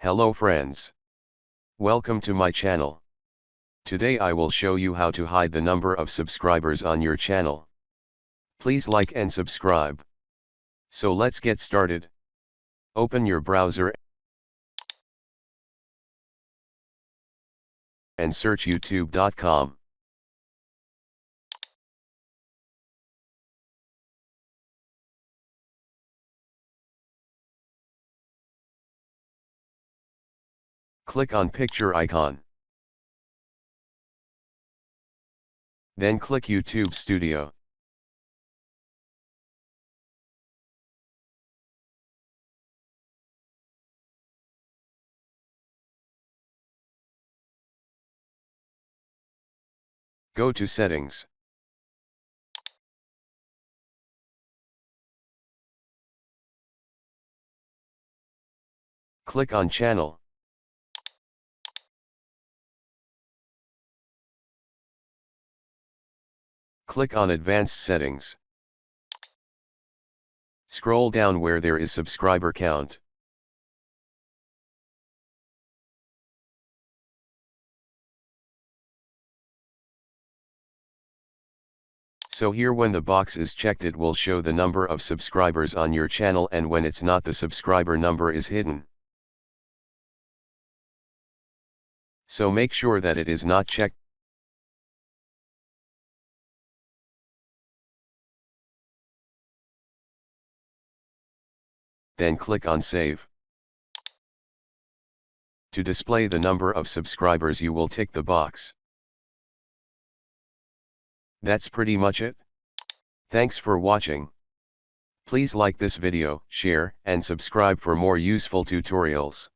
Hello friends. Welcome to my channel. Today I will show you how to hide the number of subscribers on your channel. Please like and subscribe. So let's get started. Open your browser and search youtube.com. Click on picture icon. Then click YouTube Studio. Go to Settings. Click on Channel. Click on Advanced Settings. Scroll down where there is subscriber count. So here when the box is checked it will show the number of subscribers on your channel, and when it's not the subscriber number is hidden. So make sure that it is not checked. Then click on Save. To display the number of subscribers you will tick the box. That's pretty much it. Thanks for watching. Please like this video, share, and subscribe for more useful tutorials.